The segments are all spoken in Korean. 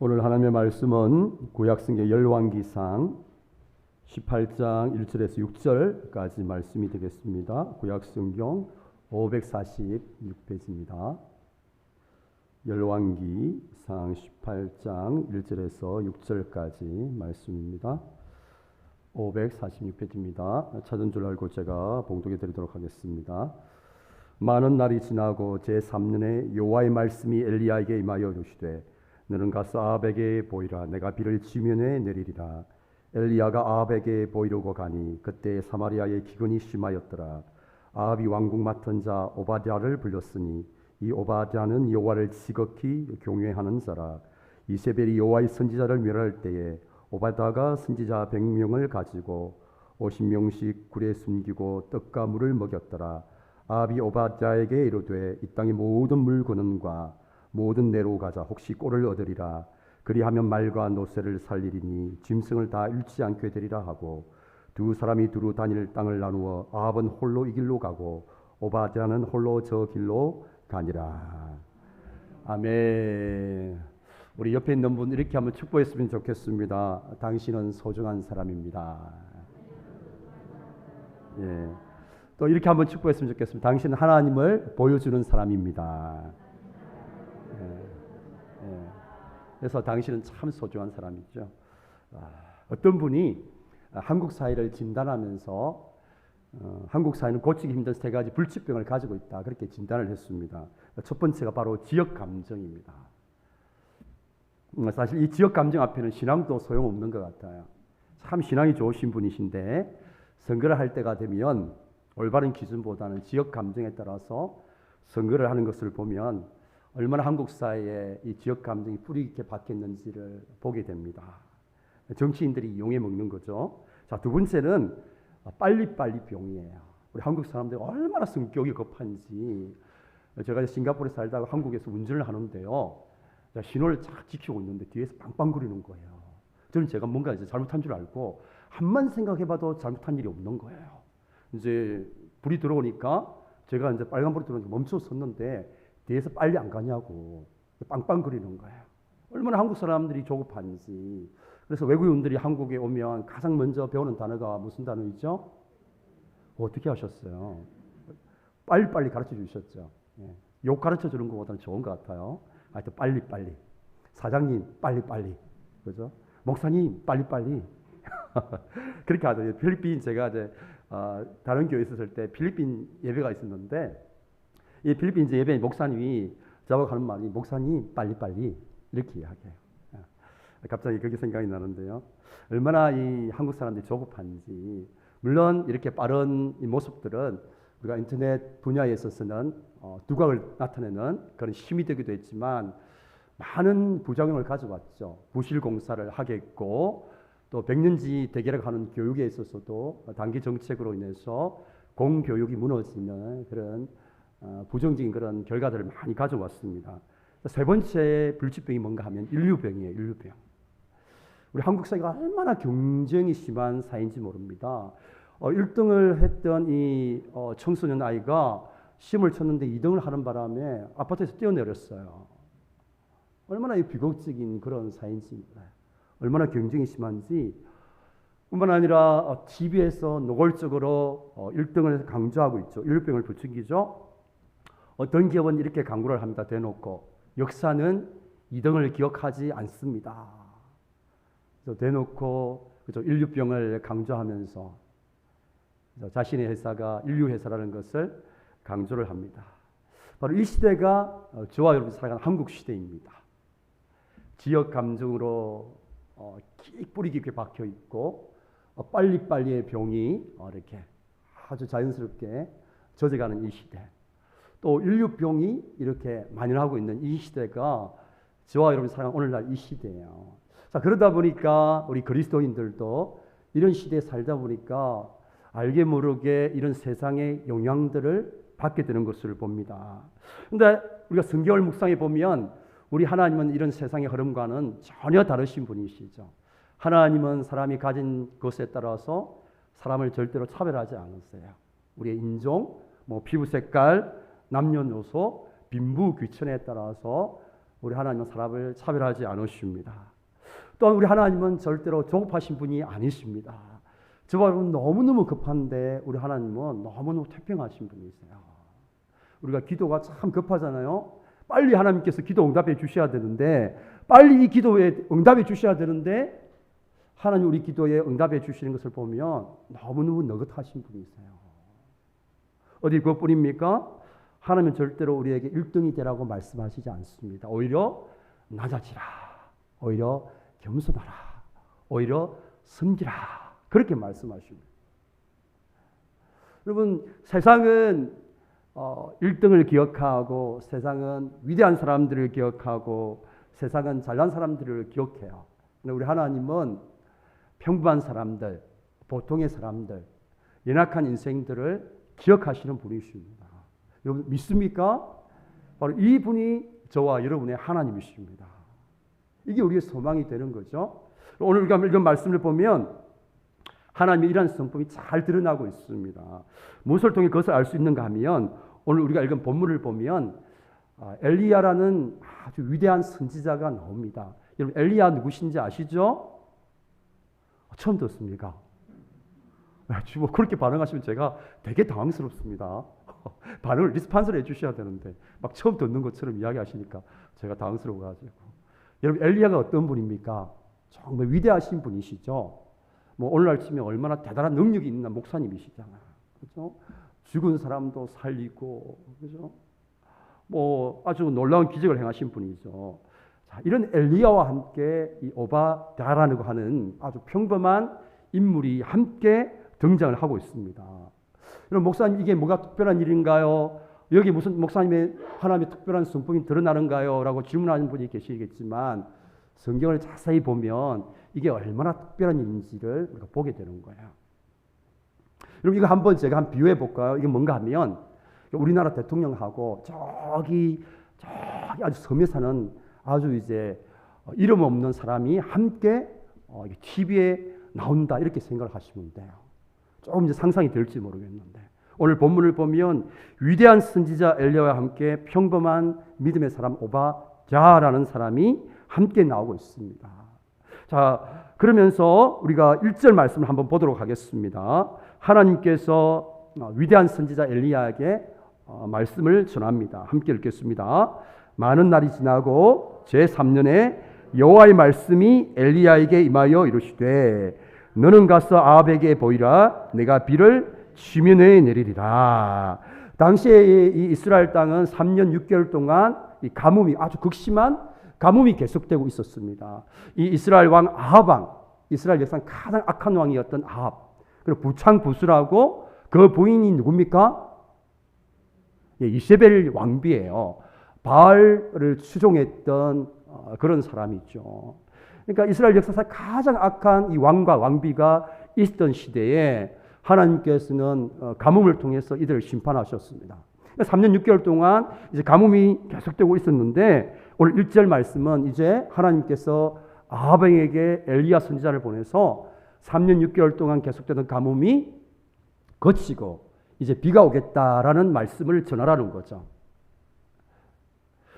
오늘 하나님의 말씀은 구약성경 열왕기상 18장 1절에서 6절까지 말씀이 되겠습니다. 구약성경 546페이지입니다. 열왕기상 18장 1절에서 6절까지 말씀입니다. 546페이지입니다. 찾은 줄 알고 제가 봉독해 드리도록 하겠습니다. 많은 날이 지나고 제3년에 여호와의 말씀이 엘리야에게 임하여 이르시되 너는 가서 아합에게 보이라. 내가 비를 지면에 내리리라. 엘리야가 아합에게 보이려고 가니 그때 사마리아의 기근이 심하였더라. 아합이 왕궁 맡은 자 오바댜를 불렀으니 이 오바댜는 여호와를 지극히 경외하는 자라. 이세벨이 여호와의 선지자를 멸할 때에 오바댜가 선지자 100명을 가지고 50명씩 굴에 숨기고 떡과 물을 먹였더라. 아합이 오바댜에게 이르되 이 땅의 모든 물건과 모든 내로 가자. 혹시 꼴을 얻으리라. 그리하면 말과 노새를 살리리니 짐승을 다 잃지 않게 되리라 하고 두 사람이 두루 다닐 땅을 나누어 아합은 홀로 이 길로 가고 오바댜는 홀로 저 길로 가니라. 아멘. 우리 옆에 있는 분 이렇게 한번 축복했으면 좋겠습니다. 당신은 소중한 사람입니다. 예. 또 이렇게 한번 축복했으면 좋겠습니다. 당신은 하나님을 보여주는 사람입니다. 그래서 당신은 참 소중한 사람이죠. 어떤 분이 한국 사회를 진단하면서 한국 사회는 고치기 힘든 세 가지 불치병을 가지고 있다, 그렇게 진단을 했습니다. 첫 번째가 바로 지역 감정입니다. 사실 이 지역 감정 앞에는 신앙도 소용없는 것 같아요. 참 신앙이 좋으신 분이신데 선거를 할 때가 되면 올바른 기준보다는 지역 감정에 따라서 선거를 하는 것을 보면 얼마나 한국 사회에 이 지역 감정이 뿌리 깊게 박혔는지를 보게 됩니다. 정치인들이 이용해 먹는 거죠. 자, 두 번째는 빨리빨리 병이에요. 우리 한국 사람들이 얼마나 성격이 급한지. 제가 싱가포르에 살다가 한국에서 운전을 하는데요. 신호를 쫙 지키고 있는데 뒤에서 빵빵거리는 거예요. 저는 제가 뭔가 이제 잘못한 줄 알고 한만 생각해봐도 잘못한 일이 없는 거예요. 이제 불이 들어오니까 제가 이제 빨간불이 들어오니까 멈춰 섰는데 뒤에서 빨리 안 가냐고 빵빵거리는 거예요. 얼마나 한국 사람들이 조급한지. 그래서 외국인들이 한국에 오면 가장 먼저 배우는 단어가 무슨 단어이죠? 어떻게 하셨어요? 빨리빨리 가르쳐 주셨죠. 예. 욕 가르쳐 주는 것보다는 좋은 것 같아요. 하여튼 빨리빨리. 사장님 빨리빨리. 그죠? 목사님 빨리빨리. 그렇게 하죠. 필리핀 제가 이제 다른 교회에 있었을 때 필리핀 예배가 있었는데 이 필리핀 예배 목사님이 저하고 하는 말이 목사님 빨리빨리 이렇게 이야기해요. 갑자기 그게 생각이 나는데요. 얼마나 이 한국 사람들이 조급한지. 물론 이렇게 빠른 이 모습들은 우리가 인터넷 분야에 있어서는 두각을 나타내는 그런 힘이 되기도 했지만 많은 부작용을 가져왔죠. 부실 공사를 하겠고 또 백년지 대계라고 하는 교육에 있어서도 단기 정책으로 인해서 공교육이 무너지는 그런 부정적인 그런 결과들을 많이 가져왔습니다. 세 번째 불치병이 뭔가 하면 인류병이에요. 인류병. 우리 한국 사회가 얼마나 경쟁이 심한 사회인지 모릅니다. 1등을 했던 이 청소년 아이가 시험을 쳤는데 2등을 하는 바람에 아파트에서 뛰어내렸어요. 얼마나 이 비극적인 그런 사회인지 몰라요. 얼마나 경쟁이 심한지. 뿐만 아니라 TV에서 노골적으로 1등을 강조하고 있죠. 인류병을 부추기죠. 어떤 기업은 이렇게 광고를 합니다. 대놓고 역사는 2등을 기억하지 않습니다. 그래서 대놓고 그죠? 인류병을 강조하면서 자신의 회사가 인류회사라는 것을 강조를 합니다. 바로 이 시대가 저와 여러분이 살아가는 한국 시대입니다. 지역 감정으로 뿌리 깊게 박혀 있고 빨리빨리의 병이 이렇게 아주 자연스럽게 젖어가는 이 시대. 또 인류병이 이렇게 만연하고 있는 이 시대가 저와 여러분이 살아가는 오늘날 이 시대예요. 자, 그러다 보니까 우리 그리스도인들도 이런 시대에 살다 보니까 알게 모르게 이런 세상의 영향들을 받게 되는 것을 봅니다. 그런데 우리가 성경을 묵상해 보면 우리 하나님은 이런 세상의 흐름과는 전혀 다르신 분이시죠. 하나님은 사람이 가진 것에 따라서 사람을 절대로 차별하지 않으세요. 우리의 인종, 피부 색깔, 남녀노소, 빈부귀천에 따라서 우리 하나님은 사람을 차별하지 않으십니다. 또한 우리 하나님은 절대로 조급하신 분이 아니십니다. 저와 여러분 너무너무 급한데 우리 하나님은 너무너무 태평하신 분이세요. 우리가 기도가 참 급하잖아요. 빨리 하나님께서 기도 응답해 주셔야 되는데, 빨리 이 기도에 응답해 주셔야 되는데, 하나님 우리 기도에 응답해 주시는 것을 보면 너무너무 느긋하신 분이세요. 어디 그것뿐입니까? 하나님은 절대로 우리에게 1등이 되라고 말씀하시지 않습니다. 오히려 낮아지라, 오히려 겸손하라, 오히려 섬기라, 그렇게 말씀하십니다. 여러분, 세상은 1등을 기억하고, 세상은 위대한 사람들을 기억하고, 세상은 잘난 사람들을 기억해요. 근데 우리 하나님은 평범한 사람들, 보통의 사람들, 연약한 인생들을 기억하시는 분이십니다. 여러분 믿습니까? 바로 이 분이 저와 여러분의 하나님이십니다. 이게 우리의 소망이 되는 거죠. 오늘 우리가 읽은 말씀을 보면 하나님의 이러한 성품이 잘 드러나고 있습니다. 무엇을 통해 그것을 알 수 있는가 하면, 오늘 우리가 읽은 본문을 보면 엘리야라는 아주 위대한 선지자가 나옵니다. 여러분 엘리야 누구신지 아시죠? 처음 듣습니까? 뭐 그렇게 반응하시면 제가 되게 당황스럽습니다. 반응을 리스판스를 해주셔야 되는데 막 처음 듣는 것처럼 이야기하시니까 제가 당황스러워가지고. 여러분 엘리야가 어떤 분입니까? 정말 위대하신 분이시죠. 뭐 오늘날 치면 얼마나 대단한 능력이 있는 목사님이시잖아요. 그렇죠? 죽은 사람도 살리고, 그렇죠? 뭐 아주 놀라운 기적을 행하신 분이죠. 자, 이런 엘리야와 함께 이 오바댜라고 하는 아주 평범한 인물이 함께 등장을 하고 있습니다. 여러분 목사님 이게 뭐가 특별한 일인가요? 여기 무슨 목사님의 하나님의 특별한 성품이 드러나는가요? 라고 질문하는 분이 계시겠지만 성경을 자세히 보면 이게 얼마나 특별한 일인지를 우리가 보게 되는 거예요. 여러분 이거 한번 제가 한번 비유해 볼까요? 이게 뭔가 하면 우리나라 대통령하고 저기 아주 섬에 사는 아주 이제 이름 없는 사람이 함께 TV에 나온다, 이렇게 생각을 하시면 돼요. 조금 이제 상상이 될지 모르겠는데, 오늘 본문을 보면 위대한 선지자 엘리야와 함께 평범한 믿음의 사람 오바댜라는 사람이 함께 나오고 있습니다. 자, 그러면서 우리가 1절 말씀을 한번 보도록 하겠습니다. 하나님께서 위대한 선지자 엘리야에게 말씀을 전합니다. 함께 읽겠습니다. 많은 날이 지나고 제3년에 여호와의 말씀이 엘리야에게 임하여 이르시되 너는 가서 아합에게 보이라. 내가 비를 지면에 내리리라. 당시에 이 이스라엘 땅은 3년 6개월 동안 이 가뭄이, 아주 극심한 가뭄이 계속되고 있었습니다. 이 이스라엘 왕 아합 왕, 이스라엘 역사 가장 악한 왕이었던 아합, 그리고 부창부수라고 그 부인이 누굽니까? 이세벨 왕비예요. 바알을 추종했던 그런 사람이죠. 그러니까 이스라엘 역사상 가장 악한 이 왕과 왕비가 있던 시대에 하나님께서는 가뭄을 통해서 이들을 심판하셨습니다. 3년 6개월 동안 이제 가뭄이 계속되고 있었는데, 오늘 1절 말씀은 이제 하나님께서 아합에게 엘리야 선지자를 보내서 3년 6개월 동안 계속되던 가뭄이 거치고 이제 비가 오겠다라는 말씀을 전하라는 거죠.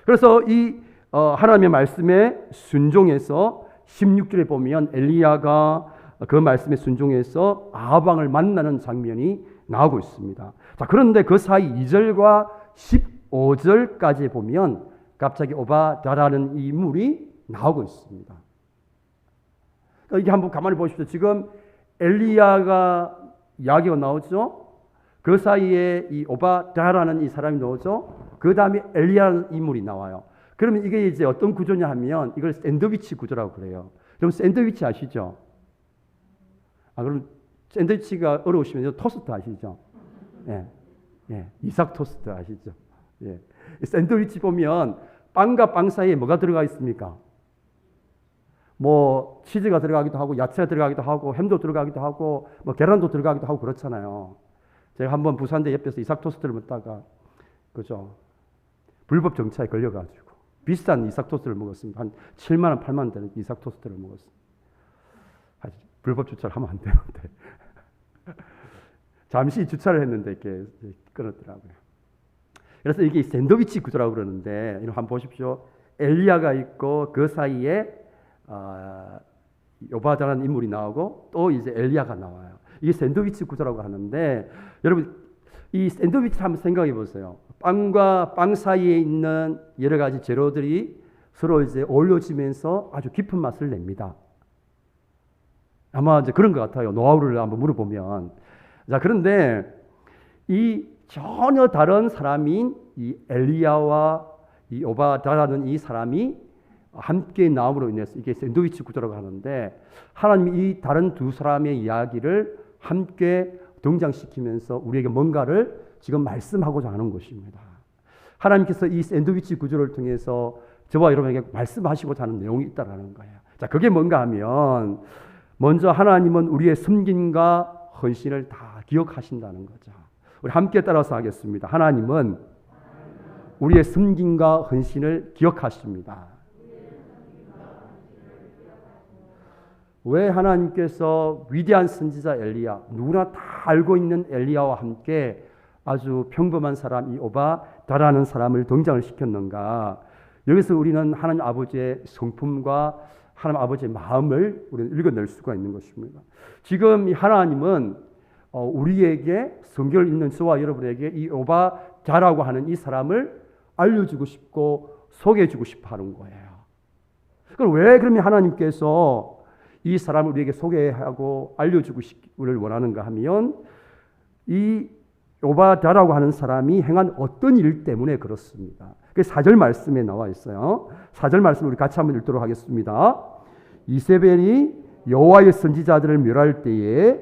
그래서 이 하나님의 말씀에 순종해서 16절에 보면 엘리야가 그 말씀에 순종해서 아합 왕을 만나는 장면이 나오고 있습니다. 자, 그런데 그 사이 2절과 15절까지 보면 갑자기 오바댜라는 이 인물이 나오고 있습니다. 그러니까 이게 한번 가만히 보십시오. 지금 엘리야가 이야기가 나오죠. 그 사이에 이 오바댜라는 이 사람이 나오죠. 그 다음에 엘리야라는 인물이 나와요. 그러면 이게 이제 어떤 구조냐 하면 이걸 샌드위치 구조라고 그래요. 그럼 샌드위치 아시죠? 그럼 샌드위치가 어려우시면 토스트 아시죠? 예, 이삭 토스트 아시죠? 예. 샌드위치 보면 빵과 빵 사이에 뭐가 들어가 있습니까? 뭐 치즈가 들어가기도 하고 야채가 들어가기도 하고 햄도 들어가기도 하고 뭐 계란도 들어가기도 하고 그렇잖아요. 제가 한번 부산대 옆에서 이삭 토스트를 먹다가 그죠? 불법 정차에 걸려가지고 비싼 이삭 토스트를 먹었습니다. 한 7만 원, 8만 원 되는 이삭 토스트를 먹었습니다. 불법 주차를 하면 안 되는데 잠시 주차를 했는데 이렇게 끊었더라고요. 그래서 이게 샌드위치 구조라고 그러는데, 이거 한번 보십시오. 엘리야가 있고 그 사이에 요바다라는 인물이 나오고 또 이제 엘리야가 나와요. 이게 샌드위치 구조라고 하는데 여러분 이 샌드위치를 한번 생각해 보세요. 빵과 빵 사이에 있는 여러 가지 재료들이 서로 이제 어울려지면서 아주 깊은 맛을 냅니다. 아마 이제 그런 것 같아요. 노하우를 한번 물어보면. 자, 그런데 이 전혀 다른 사람인 이 엘리야와 이 오바다라는 이 사람이 함께 나옴으로 인해서 이게 샌드위치 구조라고 하는데 하나님이 이 다른 두 사람의 이야기를 함께 등장시키면서 우리에게 뭔가를 지금 말씀하고자 하는 것입니다. 하나님께서 이 샌드위치 구조를 통해서 저와 여러분에게 말씀하시고자 하는 내용이 있다는 거예요. 자, 그게 뭔가 하면 먼저 하나님은 우리의 섬김과 헌신을 다 기억하신다는 거죠. 우리 함께 따라서 하겠습니다. 하나님은 우리의 섬김과 헌신을 기억하십니다. 왜 하나님께서 위대한 선지자 엘리야, 누구나 다 알고 있는 엘리야와 함께 아주 평범한 사람 이 오바다라는 사람을 등장을 시켰는가? 여기서 우리는 하나님 아버지의 성품과 하나님 아버지의 마음을 우리는 읽어낼 수가 있는 것입니다. 지금 이 하나님은 우리에게 성경을 읽는 저와 여러분에게 이 오바다라고 하는 이 사람을 알려주고 싶고 소개해주고 싶어 하는 거예요. 그럼 왜 그러면 하나님께서 이 사람을 우리에게 소개하고 알려주고 싶기를 원하는가 하면 이 오바다라고 하는 사람이 행한 어떤 일 때문에 그렇습니다. 그 4절 말씀에 나와 있어요. 4절 말씀 우리 같이 한번 읽도록 하겠습니다. 이세벨이 여호와의 선지자들을 멸할 때에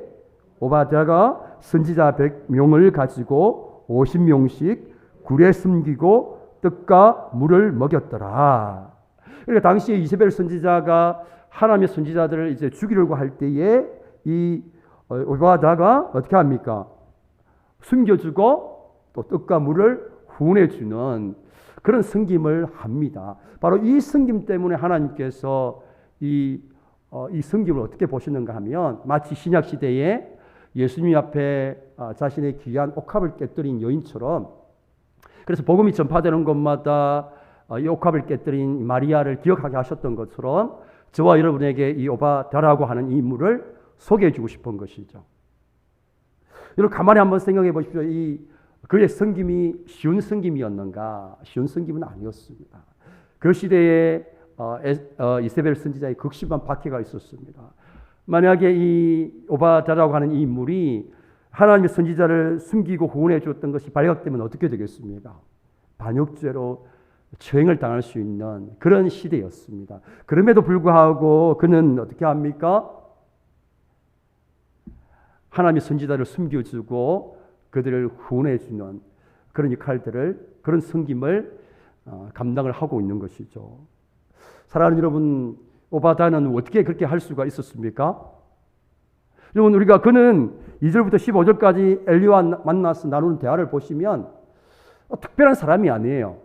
오바다가 선지자 100명을 가지고 50명씩 굴에 숨기고 떡과 물을 먹였더라. 그러니까 당시에 이세벨 선지자가 하나님의 선지자들을 이제 죽이려고 할 때에 이 오바다가 어떻게 합니까? 숨겨주고 또 떡과 물을 후원해주는 그런 섬김을 합니다. 바로 이 섬김 때문에 하나님께서 이 섬김을 어떻게 보시는가 하면 마치 신약 시대에 예수님 앞에 자신의 귀한 옥합을 깨뜨린 여인처럼 그래서 복음이 전파되는 곳마다 이 옥합을 깨뜨린 마리아를 기억하게 하셨던 것처럼 저와 여러분에게 이 오바다라고 하는 이 인물을 소개해 주고 싶은 것이죠. 여러분 가만히 한번 생각해 보십시오. 그의 섬김이 쉬운 섬김이었는가? 쉬운 섬김은 아니었습니다. 그 시대에 이세벨 선지자의 극심한 박해가 있었습니다. 만약에 이 오바다라고 하는 이 인물이 하나님의 선지자를 숨기고 후원해 줬던 것이 발각되면 어떻게 되겠습니까? 반역죄로 처형을 당할 수 있는 그런 시대였습니다. 그럼에도 불구하고 그는 어떻게 합니까? 하나님의 선지자를 숨겨주고 그들을 후원해주는 그런 역할들을, 그런 섬김을 감당을 하고 있는 것이죠. 사랑하는 여러분, 오바다는 어떻게 그렇게 할 수가 있었습니까? 여러분, 그는 2절부터 15절까지 엘리야와 만나서 나누는 대화를 보시면 특별한 사람이 아니에요.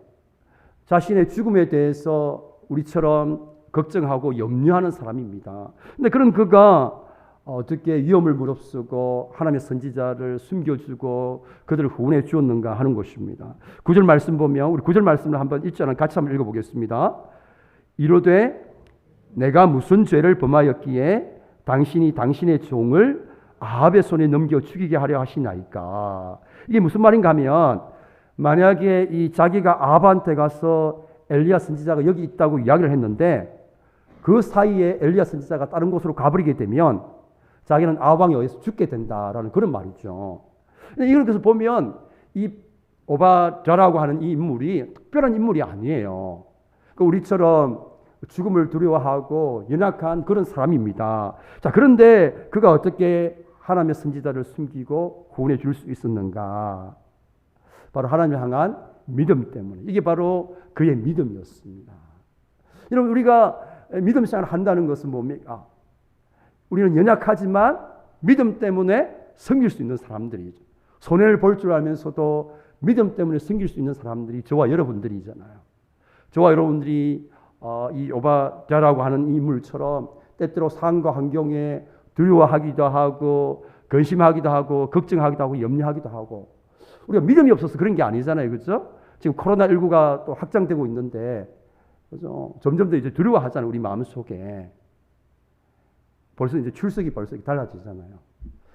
자신의 죽음에 대해서 우리처럼 걱정하고 염려하는 사람입니다. 근데 그런 그가 어떻게 위험을 무릅쓰고 하나님의 선지자를 숨겨주고 그들을 후원해 주었는가 하는 것입니다. 9절 말씀 보면 우리 9절 말씀을 한번 읽자는 같이 한번 읽어보겠습니다. 이르되 내가 무슨 죄를 범하였기에 당신이 당신의 종을 아합의 손에 넘겨 죽이게 하려 하시나이까. 이게 무슨 말인가 하면 만약에 이 자기가 아합한테 가서 엘리야 선지자가 여기 있다고 이야기를 했는데 그 사이에 엘리야 선지자가 다른 곳으로 가버리게 되면 자기는 아합 왕에 의해서 죽게 된다라는 그런 말이죠. 이걸 그래서 보면 이 오바다라고 하는 이 인물이 특별한 인물이 아니에요. 우리처럼 죽음을 두려워하고 연약한 그런 사람입니다. 자, 그런데 그가 어떻게 하나님의 선지자를 숨기고 구원해 줄 수 있었는가? 바로 하나님을 향한 믿음 때문에. 이게 바로 그의 믿음이었습니다. 여러분, 우리가 믿음 생활을 한다는 것은 뭡니까? 우리는 연약하지만 믿음 때문에 섬길 수 있는 사람들이죠. 손해를 볼 줄 알면서도 믿음 때문에 섬길 수 있는 사람들이 저와 여러분들이잖아요. 저와 여러분들이 이 오바다라고 하는 인물처럼 때때로 상황과 환경에 두려워하기도 하고 근심하기도 하고 걱정하기도 하고 염려하기도 하고 우리가 믿음이 없어서 그런 게 아니잖아요. 그렇죠? 지금 코로나19가 또 확장되고 있는데 그죠? 점점 더 이제 두려워하잖아요. 우리 마음 속에. 벌써 이제 출석이 벌써 달라지잖아요.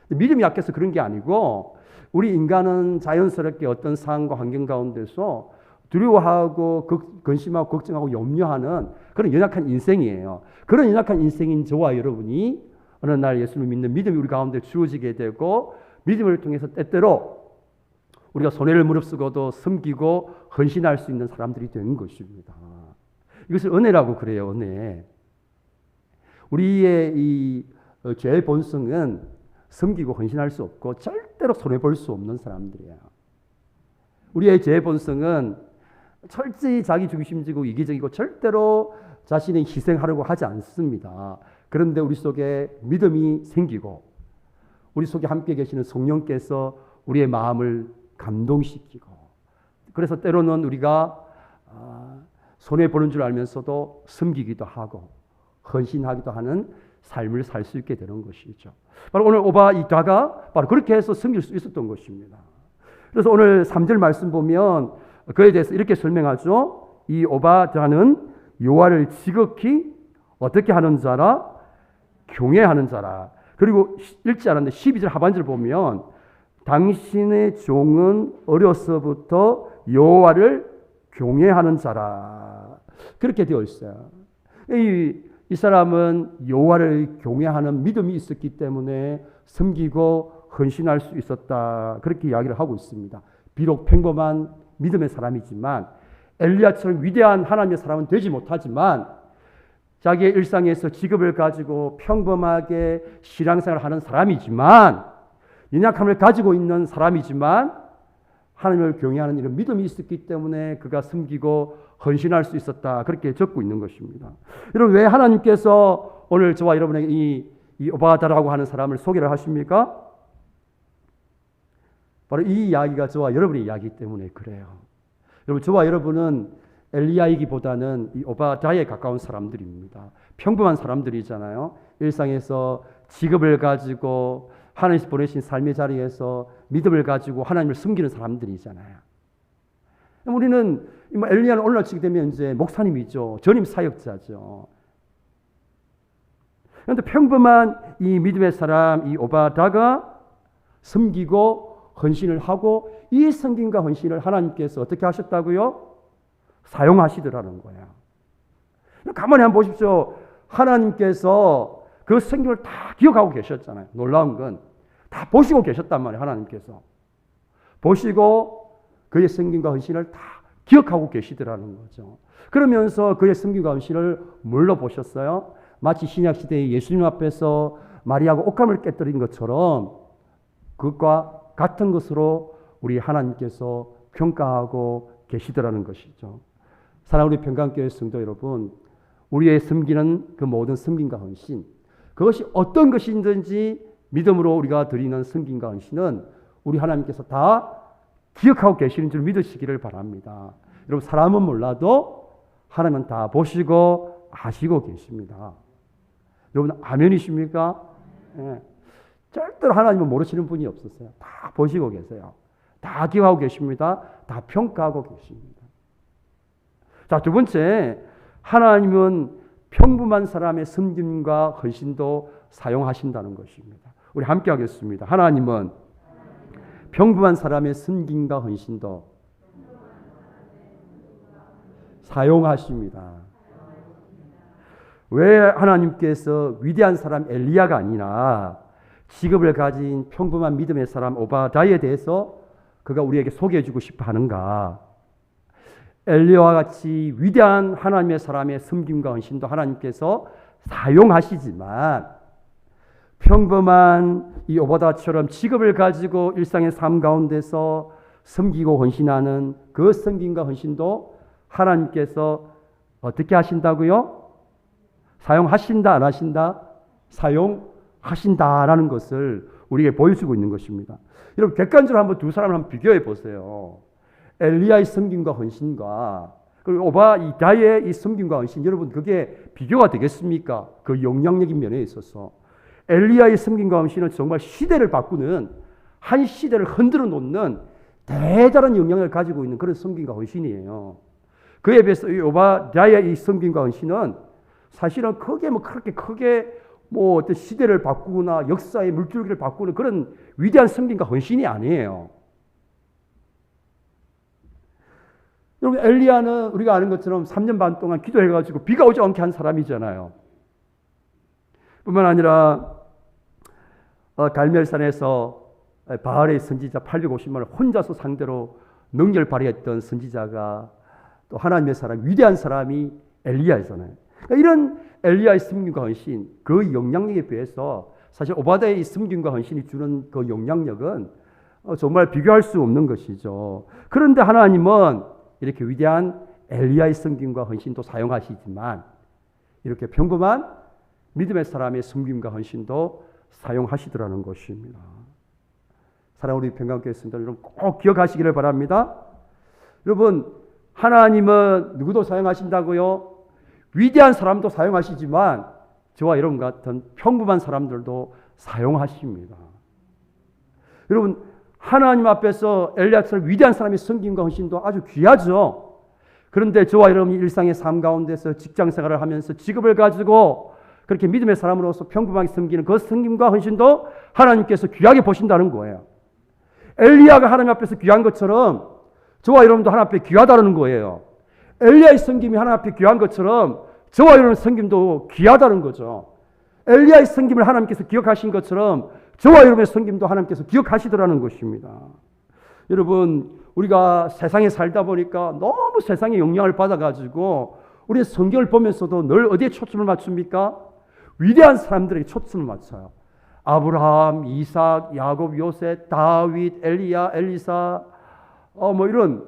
믿음이 약해서 그런 게 아니고 우리 인간은 자연스럽게 어떤 상황과 환경 가운데서 두려워하고 근심하고 걱정하고 염려하는 그런 연약한 인생이에요. 그런 연약한 인생인 저와 여러분이 어느 날 예수를 믿는 믿음이 우리 가운데 주어지게 되고 믿음을 통해서 때때로 우리가 손해를 무릅쓰고도 섬기고 헌신할 수 있는 사람들이 되는 것입니다. 이것을 은혜라고 그래요. 은혜. 우리의 이 죄의 본성은 섬기고 헌신할 수 없고 절대로 손해볼 수 없는 사람들이에요. 우리의 죄의 본성은 철저히 자기 중심지고 이기적이고 절대로 자신의 희생하려고 하지 않습니다. 그런데 우리 속에 믿음이 생기고 우리 속에 함께 계시는 성령께서 우리의 마음을 감동시키고 그래서 때로는 우리가 손해보는 줄 알면서도 섬기기도 하고 헌신하기도 하는 삶을 살 수 있게 되는 것이죠. 바로 오늘 오바다가 바로 그렇게 해서 섬길 수 있었던 것입니다. 그래서 오늘 3절 말씀 보면 그에 대해서 이렇게 설명하죠. 이 오바다는 여호와를 지극히 어떻게 하는 자라? 경외하는 자라. 그리고 읽지 않았는데 12절 하반절 보면 당신의 종은 어려서부터 여호와를 경외하는 자라. 그렇게 되어 있어요. 이 사람은 여호와를 경외하는 믿음이 있었기 때문에 섬기고 헌신할 수 있었다. 그렇게 이야기를 하고 있습니다. 비록 평범한 믿음의 사람이지만 엘리야처럼 위대한 하나님의 사람은 되지 못하지만 자기의 일상에서 직업을 가지고 평범하게 신앙생활을 하는 사람이지만 연약함을 가지고 있는 사람이지만 하나님을 경외하는 이런 믿음이 있었기 때문에 그가 섬기고 헌신할 수 있었다. 그렇게 적고 있는 것입니다. 여러분 왜 하나님께서 오늘 저와 여러분에게 이 오바다라고 하는 사람을 소개를 하십니까? 바로 이 이야기가 저와 여러분의 이야기이기 때문에 그래요. 여러분 저와 여러분은 엘리야이기보다는 이 오바다에 가까운 사람들입니다. 평범한 사람들이잖아요. 일상에서 직업을 가지고 하나님께서 보내신 삶의 자리에서 믿음을 가지고 하나님을 섬기는 사람들이잖아요. 우리는 엘리야는 오늘날 치게 되면 이제 목사님이죠. 전임 사역자죠. 그런데 평범한 이 믿음의 사람 이 오바다가 섬기고 헌신을 하고 이 섬김과 헌신을 하나님께서 어떻게 하셨다고요? 사용하시더라는 거예요. 가만히 한번 보십시오. 하나님께서 그 섬김을 다 기억하고 계셨잖아요. 놀라운 건 다 보시고 계셨단 말이에요. 하나님께서 보시고 그의 섬김과 헌신을 다 기억하고 계시더라는 거죠. 그러면서 그의 섬김과 헌신을 뭘로 보셨어요? 마치 신약시대의 예수님 앞에서 마리아가 옷감을 깨뜨린 것처럼 그것과 같은 것으로 우리 하나님께서 평가하고 계시더라는 것이죠. 사랑하는 우리 평강교회 성도 여러분, 우리의 섬기는 그 모든 섬김과 헌신, 그것이 어떤 것이든지 믿음으로 우리가 드리는 섬김과 헌신은 우리 하나님께서 다 기억하고 계시는 줄 믿으시기를 바랍니다. 여러분 사람은 몰라도 하나님은 다 보시고 아시고 계십니다. 여러분 아멘이십니까? 네. 절대로 하나님은 모르시는 분이 없었어요. 다 보시고 계세요. 다 기억하고 계십니다. 다 평가하고 계십니다. 자, 두 번째, 하나님은 평범한 사람의 섬김과 헌신도 사용하신다는 것입니다. 우리 함께 하겠습니다. 하나님은 평범한 사람의 섬김과 헌신도 사용하십니다. 왜 하나님께서 위대한 사람 엘리야가 아니라 직업을 가진 평범한 믿음의 사람 오바다에 대해서 그가 우리에게 소개해주고 싶어 하는가? 엘리야와 같이 위대한 하나님의 사람의 섬김과 헌신도 하나님께서 사용하시지만 평범한 이 오바다처럼 직업을 가지고 일상의 삶 가운데서 섬기고 헌신하는 그 섬김과 헌신도 하나님께서 어떻게 하신다고요? 사용하신다, 안 하신다? 사용하신다라는 것을 우리에게 보여주고 있는 것입니다. 여러분 객관적으로 한번 두 사람을 한번 비교해 보세요. 엘리야의 섬김과 헌신과 그리고 오바다의 이 섬김과 헌신, 여러분 그게 비교가 되겠습니까? 그 영향력인 면에 있어서 엘리야의 섬김과 헌신은 정말 시대를 바꾸는, 한 시대를 흔들어 놓는 대단한 영향을 가지고 있는 그런 섬김과 헌신이에요. 그에 비해서 이 오바댜의 이 섬김과 헌신은 사실은 그렇게 크게 어떤 시대를 바꾸거나 역사의 물줄기를 바꾸는 그런 위대한 섬김과 헌신이 아니에요. 여러분, 엘리야는 우리가 아는 것처럼 3년 반 동안 기도해가지고 비가 오지 않게 한 사람이잖아요. 뿐만 아니라 갈멜산에서 바알의 선지자 850만을 혼자서 상대로 능력을 발휘했던 선지자가 또 하나님의 사람, 위대한 사람이 엘리야잖아요. 그러니까 이런 엘리야의 섬김과 헌신, 그 영향력에 비해서 사실 오바댜의 섬김과 헌신이 주는 그 영향력은 정말 비교할 수 없는 것이죠. 그런데 하나님은 이렇게 위대한 엘리야의 섬김과 헌신도 사용하시지만 이렇게 평범한 믿음의 사람의 섬김과 헌신도 사용하시더라는 것입니다. 사랑하는 우리 평강교회 성도들 여러분 꼭 기억하시기를 바랍니다. 여러분, 하나님은 누구도 사용하신다고요? 위대한 사람도 사용하시지만 저와 여러분 같은 평범한 사람들도 사용하십니다. 여러분, 하나님 앞에서 엘리야처럼 위대한 사람의 섬김과 헌신도 아주 귀하죠. 그런데 저와 여러분이 일상의 삶 가운데서 직장 생활을 하면서 직업을 가지고 그렇게 믿음의 사람으로서 평범하게 섬기는 그 섬김과 헌신도 하나님께서 귀하게 보신다는 거예요. 엘리야가 하나님 앞에서 귀한 것처럼 저와 여러분도 하나님 앞에 귀하다는 거예요. 엘리야의 섬김이 하나님 앞에 귀한 것처럼 저와 여러분의 섬김도 귀하다는 거죠. 엘리야의 섬김을 하나님께서 기억하신 것처럼 저와 여러분의 섬김도 하나님께서 기억하시더라는 것입니다. 여러분, 우리가 세상에 살다 보니까 너무 세상의 영향을 받아가지고 우리 성경을 보면서도 늘 어디에 초점을 맞춥니까? 위대한 사람들에게 초점을 맞춰요. 아브라함, 이삭, 야곱, 요셉, 다윗, 엘리야, 엘리사, 이런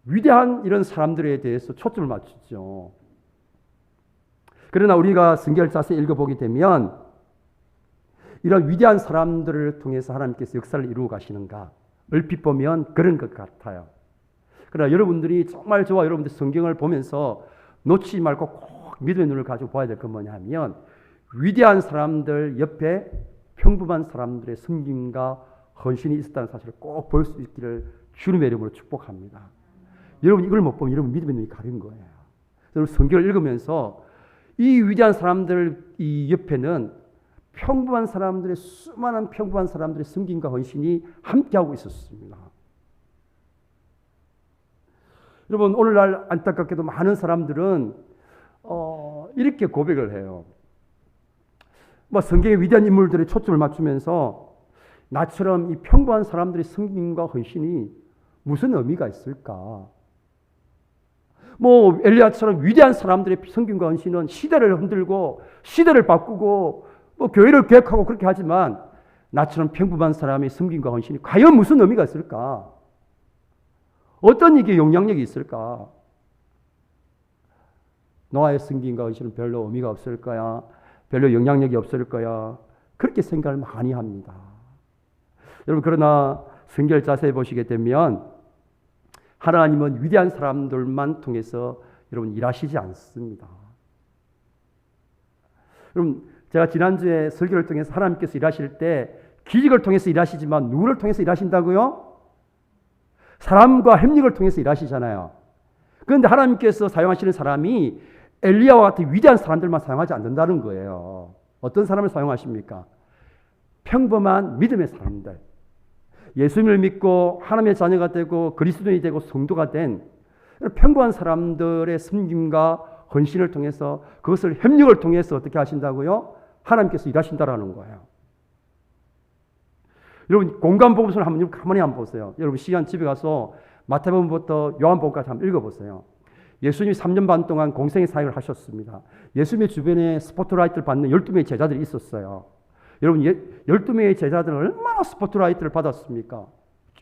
위대한 이런 사람들에 대해서 초점을 맞추죠. 그러나 우리가 성경을 자세히 읽어보게 되면 이런 위대한 사람들을 통해서 하나님께서 역사를 이루어 가시는가? 얼핏 보면 그런 것 같아요. 그러나 여러분들이 정말 저와 여러분들 성경을 보면서 놓치지 말고 꼭 믿음의 눈을 가지고 봐야 될 건 뭐냐면 위대한 사람들 옆에 평범한 사람들의 섬김과 헌신이 있었다는 사실을 꼭 볼 수 있기를 주님의 이름으로 축복합니다. 여러분 이걸 못 보면 여러분 믿음의 눈이 가린 거예요. 여러분 성경을 읽으면서 이 위대한 사람들 이 옆에는 평범한 사람들의 수많은 평범한 사람들의 섬김과 헌신이 함께하고 있었습니다. 여러분 오늘날 안타깝게도 많은 사람들은 이렇게 고백을 해요. 성경의 위대한 인물들의 초점을 맞추면서 나처럼 이 평범한 사람들의 섬김과 헌신이 무슨 의미가 있을까? 엘리야처럼 위대한 사람들의 섬김과 헌신은 시대를 흔들고 시대를 바꾸고 교회를 개혁하고 그렇게 하지만 나처럼 평범한 사람의 섬김과 헌신이 과연 무슨 의미가 있을까? 어떤 이게 영향력이 있을까? 노아의 섬김과 헌신은 별로 의미가 없을 거야. 별로 영향력이 없을 거야. 그렇게 생각을 많이 합니다. 여러분 그러나 성경을 자세히 보시게 되면 하나님은 위대한 사람들만 통해서 여러분 일하시지 않습니다. 여러분 제가 지난주에 설교를 통해서 하나님께서 일하실 때 기적을 통해서 일하시지만 누구를 통해서 일하신다고요? 사람과 협력을 통해서 일하시잖아요. 그런데 하나님께서 사용하시는 사람이 엘리야와 같은 위대한 사람들만 사용하지 않는다는 거예요. 어떤 사람을 사용하십니까? 평범한 믿음의 사람들. 예수님을 믿고 하나님의 자녀가 되고 그리스도인이 되고 성도가 된 평범한 사람들의 섬김과 헌신을 통해서 그것을 협력을 통해서 어떻게 하신다고요? 하나님께서 일하신다라는 거예요. 여러분 공간복음서를 가만히 한번 보세요. 여러분 시간 집에 가서 마태복음부터 요한복음까지 한번 읽어보세요. 예수님이 3년 반 동안 공생의 사역을 하셨습니다. 예수님의 주변에 스포트라이트를 받는 12명의 제자들이 있었어요. 여러분 12명의 제자들은 얼마나 스포트라이트를 받았습니까?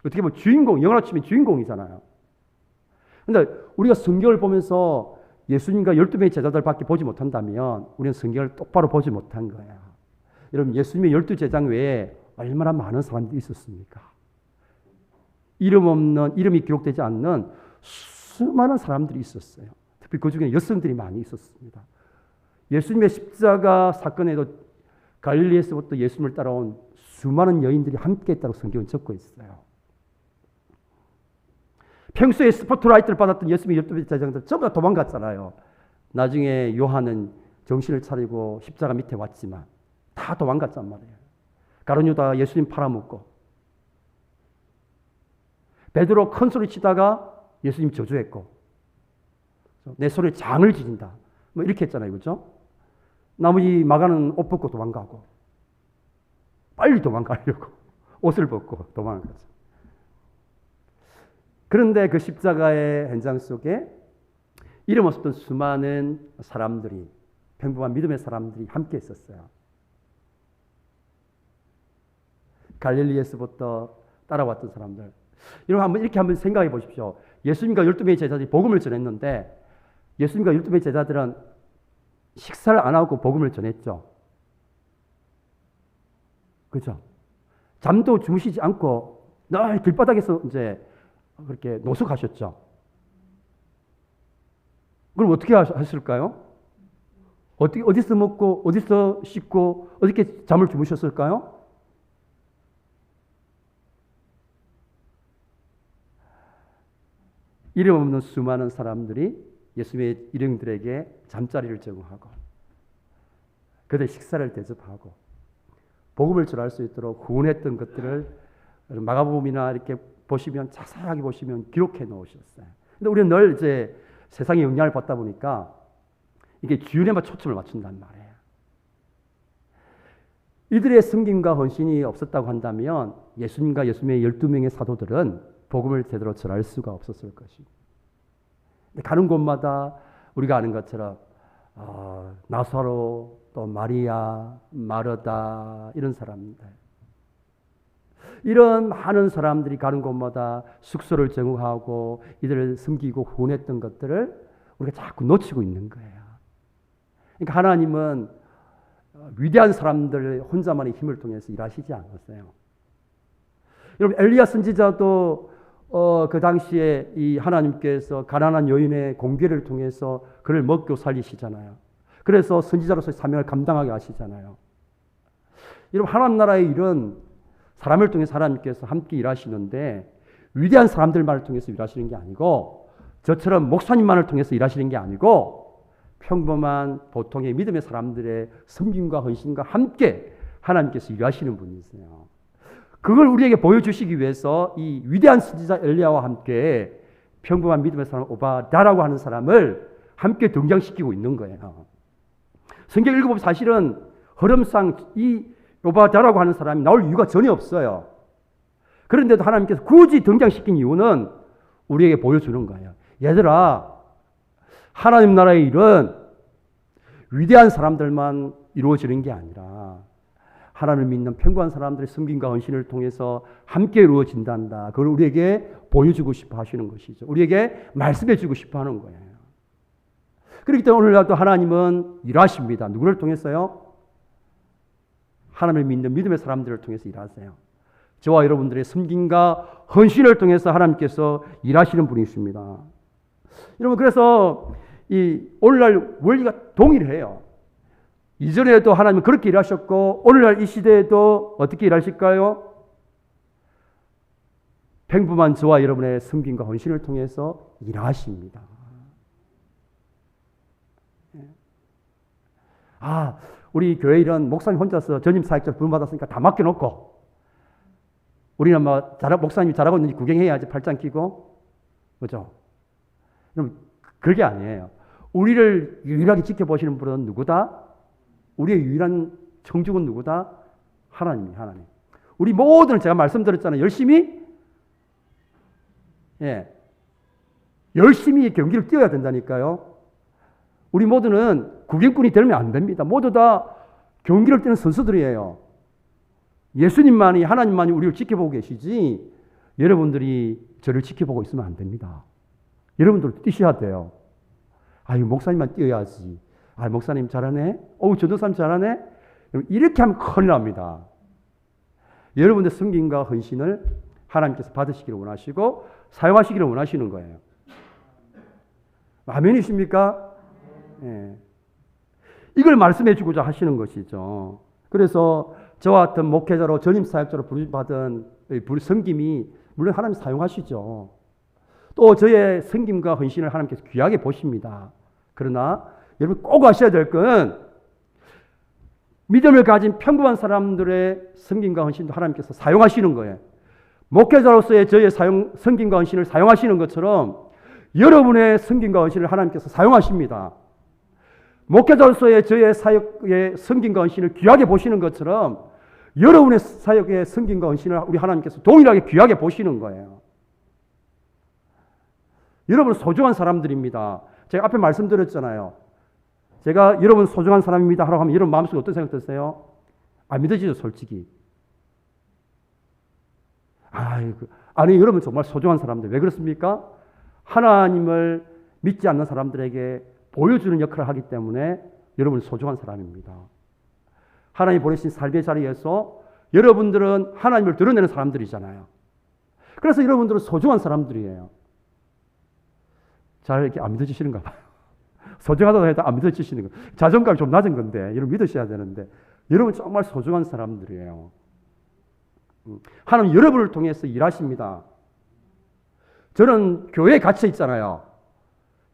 어떻게 보면 주인공, 영어로 치면 주인공이잖아요. 그런데 우리가 성경을 보면서 예수님과 12명의 제자들밖에 보지 못한다면 우리는 성경을 똑바로 보지 못한 거예요. 여러분 예수님의 12제자 외에 얼마나 많은 사람들이 있었습니까? 이름이 기록되지 않는 수많은 사람들이 있었어요. 특히 그 중에 여성들이 많이 있었습니다. 예수님의 십자가 사건에도 갈릴리에서부터 예수님을 따라온 수많은 여인들이 함께 했다고 성경은 적고 있어요. 평소에 스포트라이트를 받았던 예수님의 12 제자들 전부 다 도망갔잖아요. 나중에 요한은 정신을 차리고 십자가 밑에 왔지만 다 도망갔단 말이에요. 가룟 유다가 예수님 팔아먹고, 베드로 큰 소리 치다가 예수님 저주했고, 내 손에 장을 지진다 뭐 이렇게 했잖아요. 그렇죠? 나머지 마가는 옷 벗고 도망가고, 빨리 도망가려고 옷을 벗고 도망갔죠. 그런데 그 십자가의 현장 속에 이름 없었던 수많은 사람들이, 평범한 믿음의 사람들이 함께 있었어요. 갈릴리에서부터 따라왔던 사람들. 여러분 이렇게 한번 생각해 보십시오. 예수님과 12명의 제자들이 복음을 전했는데, 예수님과 12명의 제자들은 식사를 안 하고 복음을 전했죠. 그죠? 잠도 주무시지 않고 늘 길바닥에서 이제 그렇게 노숙하셨죠. 그럼 어떻게 하실까요? 어디서 먹고, 어디서 씻고, 어떻게 잠을 주무셨을까요? 이름 없는 수많은 사람들이 예수님의 일행들에게 잠자리를 제공하고, 그들 식사를 대접하고, 복음을 전할 수 있도록 후원했던 것들을 마가복음이나 이렇게 보시면, 자세하게 보시면 기록해 놓으셨어요. 근데 우리는 늘 이제 세상의 영향을 받다 보니까 이게 주연에만 초점을 맞춘단 말이에요. 이들의 섬김과 헌신이 없었다고 한다면 예수님과 예수님의 12명의 사도들은 복음을 제대로 전할 수가 없었을 것입니다. 가는 곳마다 우리가 아는 것처럼 나사로, 또 마리아, 마르다 이런 사람들, 이런 많은 사람들이 가는 곳마다 숙소를 제공하고 이들을 섬기고 후원했던 것들을 우리가 자꾸 놓치고 있는 거예요. 그러니까 하나님은 위대한 사람들 혼자만의 힘을 통해서 일하시지 않았어요. 여러분, 엘리야 선지자도 그 당시에 이 하나님께서 가난한 여인의 공개를 통해서 그를 먹고 살리시잖아요. 그래서 선지자로서의 사명을 감당하게 하시잖아요. 여러분, 하나님 나라의 일은 사람을 통해서 하나님께서 함께 일하시는데, 위대한 사람들만을 통해서 일하시는 게 아니고, 저처럼 목사님만을 통해서 일하시는 게 아니고, 평범한 보통의 믿음의 사람들의 섬김과 헌신과 함께 하나님께서 일하시는 분이세요. 그걸 우리에게 보여주시기 위해서 이 위대한 선지자 엘리야와 함께 평범한 믿음의 사람 오바다라고 하는 사람을 함께 등장시키고 있는 거예요. 성경 읽어보면 사실은 흐름상 이 오바다라고 하는 사람이 나올 이유가 전혀 없어요. 그런데도 하나님께서 굳이 등장시킨 이유는 우리에게 보여주는 거예요. 얘들아, 하나님 나라의 일은 위대한 사람들만 이루어지는 게 아니라 하나님을 믿는 평범한 사람들의 섬김과 헌신을 통해서 함께 이루어진단다. 그걸 우리에게 보여주고 싶어 하시는 것이죠. 우리에게 말씀해 주고 싶어 하는 거예요. 그렇기 때문에 오늘날도 하나님은 일하십니다. 누구를 통해서요? 하나님을 믿는 믿음의 사람들을 통해서 일하세요. 저와 여러분들의 섬김과 헌신을 통해서 하나님께서 일하시는 분이십니다. 여러분, 그래서 이 오늘날 원리가 동일해요. 이전에도 하나님은 그렇게 일하셨고 오늘날 이 시대에도 어떻게 일하실까요? 평범한 저와 여러분의 섬김과 헌신을 통해서 일하십니다. 우리 교회 일은 목사님 혼자서 전임 사역자를 부름받았으니까 다 맡겨놓고 우리는 목사님이 잘하고 있는지 구경해야지 팔짱 끼고, 그죠? 그럼 그게 아니에요. 우리를 유일하게 지켜보시는 분은 누구다? 우리의 유일한 청중은 누구다? 하나님이에요. 하나님. 우리 모두는 제가 말씀드렸잖아요. 열심히 경기를 뛰어야 된다니까요. 우리 모두는 구경꾼이 되면 안 됩니다. 모두 다 경기를 뛰는 선수들이에요. 예수님만이, 하나님만이 우리를 지켜보고 계시지 여러분들이 저를 지켜보고 있으면 안 됩니다. 여러분들도 뛰셔야 돼요. 목사님만 뛰어야지. 목사님 잘하네? 전도사님 잘하네? 이렇게 하면 큰일 납니다. 여러분의 섬김과 헌신을 하나님께서 받으시기를 원하시고 사용하시기를 원하시는 거예요. 아멘이십니까? 예. 이걸 말씀해 주고자 하시는 것이죠. 그래서 저와 같은 목회자로 전임 사역자로 부르받은 섬김이 물론 하나님 사용하시죠. 또 저의 섬김과 헌신을 하나님께서 귀하게 보십니다. 그러나 여러분 꼭 아셔야 될 건 믿음을 가진 평범한 사람들의 섬김과 헌신도 하나님께서 사용하시는 거예요. 목회자로서의 저의 섬김과 헌신을 사용하시는 것처럼 여러분의 섬김과 헌신을 하나님께서 사용하십니다. 목회자로서의 저의 사역의 섬김과 헌신을 귀하게 보시는 것처럼 여러분의 사역의 섬김과 헌신을 우리 하나님께서 동일하게 귀하게 보시는 거예요. 여러분 소중한 사람들입니다. 제가 앞에 말씀드렸잖아요. 제가 여러분 소중한 사람입니다 하라고 하면 여러분 마음속에 어떤 생각 드세요? 안 믿어지죠, 솔직히. 아니, 여러분 정말 소중한 사람들. 왜 그렇습니까? 하나님을 믿지 않는 사람들에게 보여주는 역할을 하기 때문에 여러분 소중한 사람입니다. 하나님이 보내신 삶의 자리에서 여러분들은 하나님을 드러내는 사람들이잖아요. 그래서 여러분들은 소중한 사람들이에요. 잘 이렇게 안 믿어지시는가 봐요. 소중하다고 해도 안 믿어지시는 거. 자존감이 좀 낮은 건데 여러분 믿으셔야 되는데 여러분 정말 소중한 사람들이에요. 하나님 여러분을 통해서 일하십니다. 저는 교회에 갇혀 있잖아요.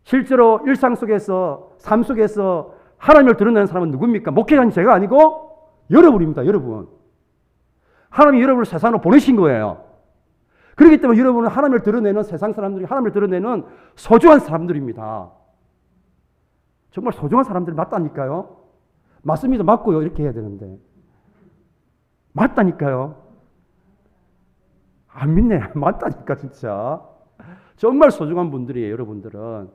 실제로 일상 속에서 삶 속에서 하나님을 드러내는 사람은 누굽니까? 목회자는 제가 아니고 여러분입니다. 여러분. 하나님이 여러분을 세상으로 보내신 거예요. 그렇기 때문에 여러분은 하나님을 드러내는 세상 사람들이 하나님을 드러내는 소중한 사람들입니다. 정말 소중한 사람들이 맞다니까요. 맞습니다. 맞고요. 이렇게 해야 되는데. 맞다니까요. 안 믿네. 맞다니까 진짜. 정말 소중한 분들이에요. 여러분들은.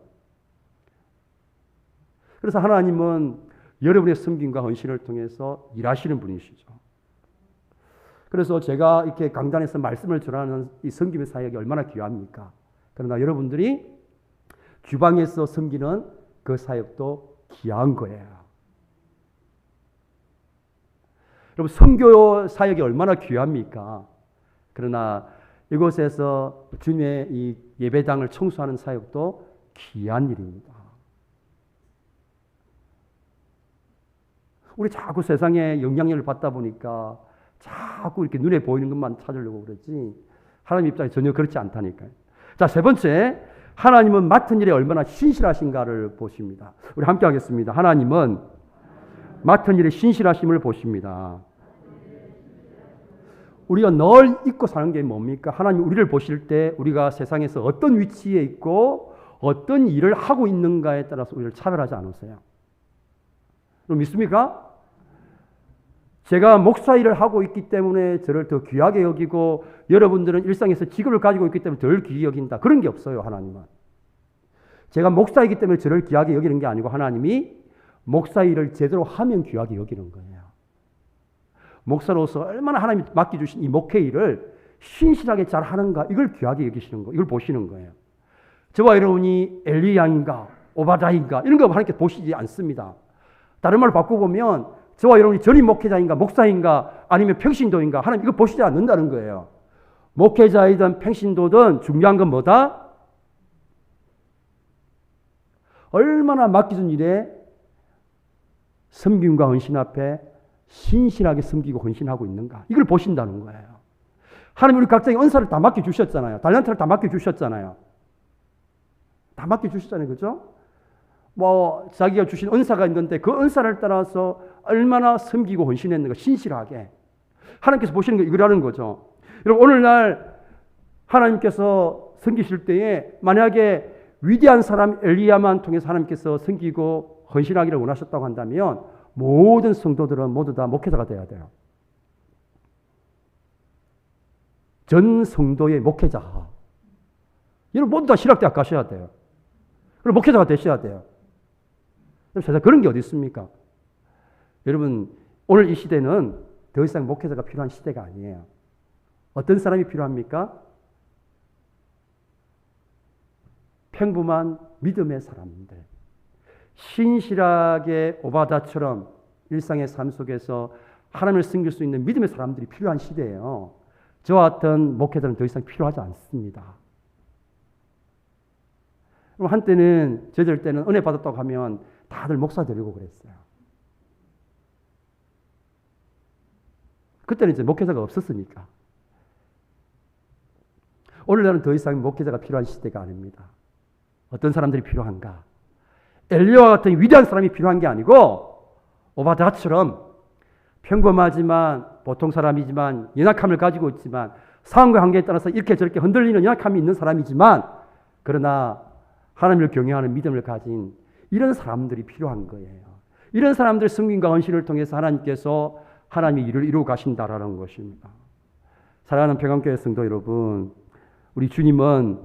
그래서 하나님은 여러분의 섬김과 헌신을 통해서 일하시는 분이시죠. 그래서 제가 이렇게 강단에서 말씀을 전하는 이 섬김의 사역이 얼마나 귀합니까? 그러나 여러분들이 주방에서 섬기는 그 사역도 귀한 거예요. 여러분 선교 사역이 얼마나 귀합니까? 그러나 이곳에서 주님의 이 예배당을 청소하는 사역도 귀한 일입니다. 우리 자꾸 세상에 영향력을 받다 보니까 자꾸 이렇게 눈에 보이는 것만 찾으려고 그러지 하나님 입장에 전혀 그렇지 않다니까요. 자, 세 번째, 하나님은 맡은 일에 얼마나 신실하신가를 보십니다. 우리 함께 하겠습니다. 하나님은 맡은 일에 신실하심을 보십니다. 우리가 늘 잊고 사는 게 뭡니까? 하나님 우리를 보실 때 우리가 세상에서 어떤 위치에 있고 어떤 일을 하고 있는가에 따라서 우리를 차별하지 않으세요. 믿습니까? 제가 목사 일을 하고 있기 때문에 저를 더 귀하게 여기고 여러분들은 일상에서 직업을 가지고 있기 때문에 덜 귀히 여긴다. 그런 게 없어요. 하나님은. 제가 목사이기 때문에 저를 귀하게 여기는 게 아니고 하나님이 목사 일을 제대로 하면 귀하게 여기는 거예요. 목사로서 얼마나 하나님이 맡겨주신 이 목회 일을 신실하게 잘 하는가 이걸 귀하게 여기시는 거, 이걸 보시는 거예요. 저와 여러분이 엘리야인가 오바다인가 이런 거 하나님께 보시지 않습니다. 다른 말로 바꿔보면 저와 여러분이 전임 목회자인가 목사인가 아니면 평신도인가 하나님 이거 보시지 않는다는 거예요. 목회자이든 평신도든 중요한 건 뭐다? 얼마나 맡겨준 일에 섬김과 헌신 앞에 신실하게 섬기고 헌신하고 있는가 이걸 보신다는 거예요. 하나님 우리 각자의 은사를 다 맡겨주셨잖아요. 달란트를 다 맡겨주셨잖아요. 다 맡겨주셨잖아요. 그죠? 뭐 자기가 주신 은사가 있는데 그 은사를 따라서 얼마나 섬기고 헌신했는가 신실하게 하나님께서 보시는 게 이거라는 거죠. 여러분 오늘날 하나님께서 섬기실 때에 만약에 위대한 사람 엘리야만 통해서 하나님께서 섬기고 헌신하기를 원하셨다고 한다면 모든 성도들은 모두 다 목회자가 돼야 돼요. 전 성도의 목회자. 여러분 모두 다 신학대학 가셔야 돼요. 그리고 목회자가 되셔야 돼요. 세상 그런 게 어디 있습니까? 여러분 오늘 이 시대는 더 이상 목회자가 필요한 시대가 아니에요. 어떤 사람이 필요합니까? 평범한 믿음의 사람들. 신실하게 오바다처럼 일상의 삶 속에서 하나님을 섬길 수 있는 믿음의 사람들이 필요한 시대예요. 저와 같은 목회자는 더 이상 필요하지 않습니다. 한때는 저희들 때는 은혜 받았다고 하면 다들 목사 되려고 그랬어요. 그때는 이제 목회자가 없었으니까. 오늘날은 더 이상 목회자가 필요한 시대가 아닙니다. 어떤 사람들이 필요한가? 엘리야와 같은 위대한 사람이 필요한 게 아니고 오바댜처럼 평범하지만 보통 사람이지만 연약함을 가지고 있지만 상황과 관계에 따라서 이렇게 저렇게 흔들리는 연약함이 있는 사람이지만 그러나 하나님을 경외하는 믿음을 가진 이런 사람들이 필요한 거예요. 이런 사람들 승민과 헌신을 통해서 하나님께서 하나님의 일을 이루어 가신다라는 것입니다. 사랑하는 평안교회 성도 여러분, 우리 주님은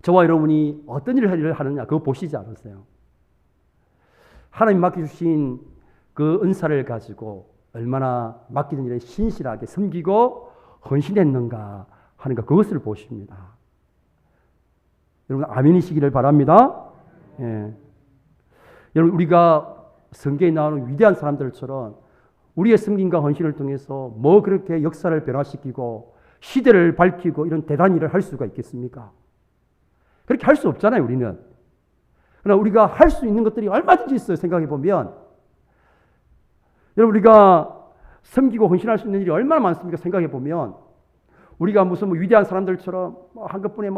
저와 여러분이 어떤 일을 하느냐 그거 보시지 않으세요. 하나님 맡겨주신 그 은사를 가지고 얼마나 맡기는 일에 신실하게 섬기고 헌신했는가 하는 것, 그것을 보십니다. 여러분 아멘이시기를 바랍니다. 예. 여러분 우리가 성경에 나오는 위대한 사람들처럼 우리의 섬김과 헌신을 통해서 뭐 그렇게 역사를 변화시키고 시대를 밝히고 이런 대단한 일을 할 수가 있겠습니까? 그렇게 할 수 없잖아요, 우리는. 그러나 우리가 할 수 있는 것들이 얼마든지 있어요, 생각해 보면. 여러분, 우리가 섬기고 헌신할 수 있는 일이 얼마나 많습니까? 생각해 보면. 우리가 무슨 위대한 사람들처럼 한꺼번에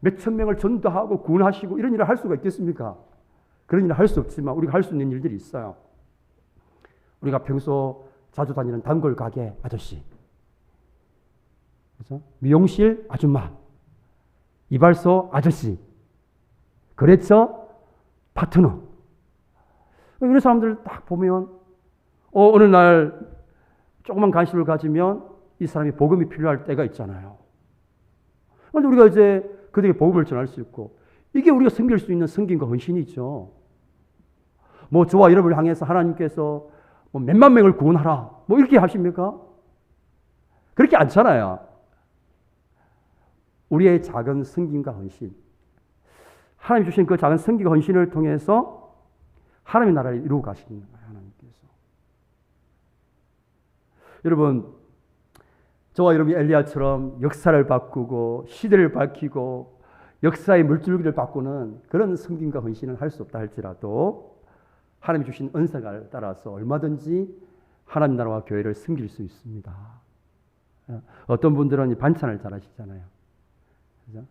몇천 명을 전도하고 구원하시고 이런 일을 할 수가 있겠습니까? 그런 일을 할 수 없지만 우리가 할 수 있는 일들이 있어요. 우리가 평소 자주 다니는 단골 가게 아저씨, 그렇죠? 미용실 아줌마, 이발소 아저씨, 거래처 파트너, 이런 사람들 딱 보면 어느 날 조그만 관심을 가지면 이 사람이 복음이 필요할 때가 있잖아요. 그런데 우리가 이제 그들에게 복음을 전할 수 있고, 이게 우리가 섬길 수 있는 섬김과 헌신이죠. 저와 여러분을 향해서 하나님께서 몇만 명을 구원하라 이렇게 하십니까? 그렇게 않잖아요. 우리의 작은 섬김과 헌신, 하나님 주신 그 작은 섬김과 헌신을 통해서 하나님의 나라를 이루어 가시는 거예요. 하나님께서. 여러분, 저와 여러분이 엘리야처럼 역사를 바꾸고 시대를 밝히고 역사의 물줄기를 바꾸는 그런 섬김과 헌신은 할 수 없다 할지라도 하나님이 주신 은사를 따라서 얼마든지 하나님 나라와 교회를 섬길 수 있습니다. 어떤 분들은 반찬을 잘 하시잖아요. 그죠?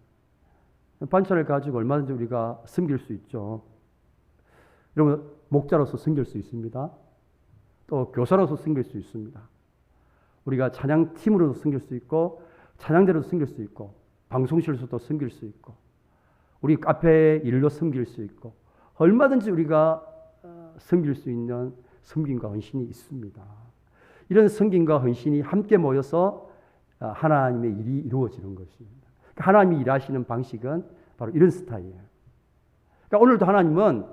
반찬을 가지고 얼마든지 우리가 섬길 수 있죠. 여러분, 목자로서 섬길 수 있습니다. 또 교사로서 섬길 수 있습니다. 우리가 찬양팀으로도 섬길 수 있고 찬양대로도 섬길 수 있고 방송실에서도 섬길 수 있고 우리 카페 일로 섬길 수 있고 얼마든지 우리가 섬길 수 있는 섬김과 헌신이 있습니다. 이런 섬김과 헌신이 함께 모여서 하나님의 일이 이루어지는 것입니다. 하나님이 일하시는 방식은 바로 이런 스타일이에요. 그러니까 오늘도 하나님은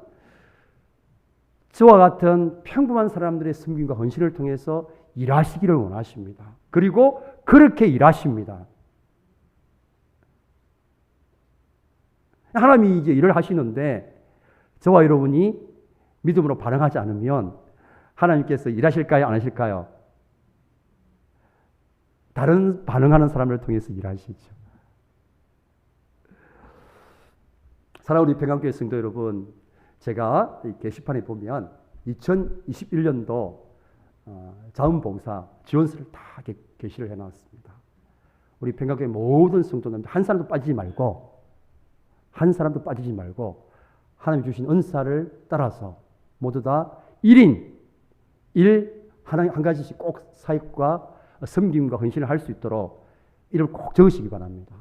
저와 같은 평범한 사람들의 섬김과 헌신을 통해서 일하시기를 원하십니다. 그리고 그렇게 일하십니다. 하나님이 이제 일을 하시는데 저와 여러분이 믿음으로 반응하지 않으면 하나님께서 일하실까요? 안 하실까요? 다른 반응하는 사람을 통해서 일하시죠. 사랑하는 우리 평안교회 성도 여러분, 제가 이 게시판에 보면 2021년도 자원봉사 지원서를 다 게시를 해놨습니다. 우리 평안교회 모든 성도들 한 사람도 빠지지 말고 하나님 주신 은사를 따라서 모두 다 1인 1 한 가지씩 꼭 사역과 섬김과 헌신을 할 수 있도록 이를 꼭 적으시기 바랍니다.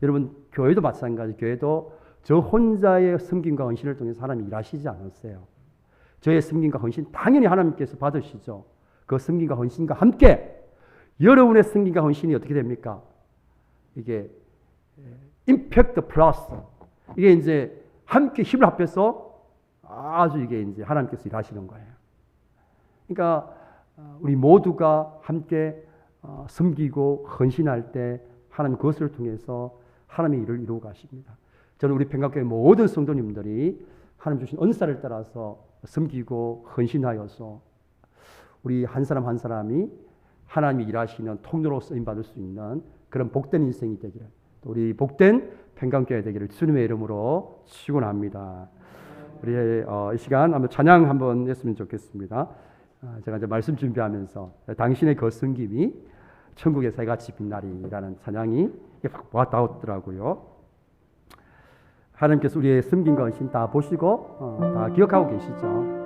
여러분, 교회도 마찬가지. 교회도 저 혼자의 섬김과 헌신을 통해서 하나님이 일하시지 않았어요. 저의 섬김과 헌신 당연히 하나님께서 받으시죠. 그 섬김과 헌신과 함께 여러분의 섬김과 헌신이 어떻게 됩니까? 이게 임팩트 플러스, 이게 이제 함께 힘을 합해서 아주 이게 이제 하나님께서 일하시는 거예요. 그러니까 우리 모두가 함께 섬기고 헌신할 때 하나님 그것을 통해서 하나님의 일을 이루어 가십니다. 저는 우리 평강교회 모든 성도님들이 하나님 주신 은사를 따라서 섬기고 헌신하여서 우리 한 사람 한 사람이 하나님이 일하시는 통로로 쓰임받을 수 있는 그런 복된 인생이 되기를, 우리 복된 평강교회 되기를 주님의 이름으로 축원합니다. 우리 이 시간 한번 찬양 한번 했으면 좋겠습니다. 제가 이제 말씀 준비하면서 당신의 그 섬김이 천국의 새같이 빛나리라는 찬양이 와닿았더라고요. 하나님께서 우리의 섬김과 헌신 다 보시고 다 기억하고 계시죠.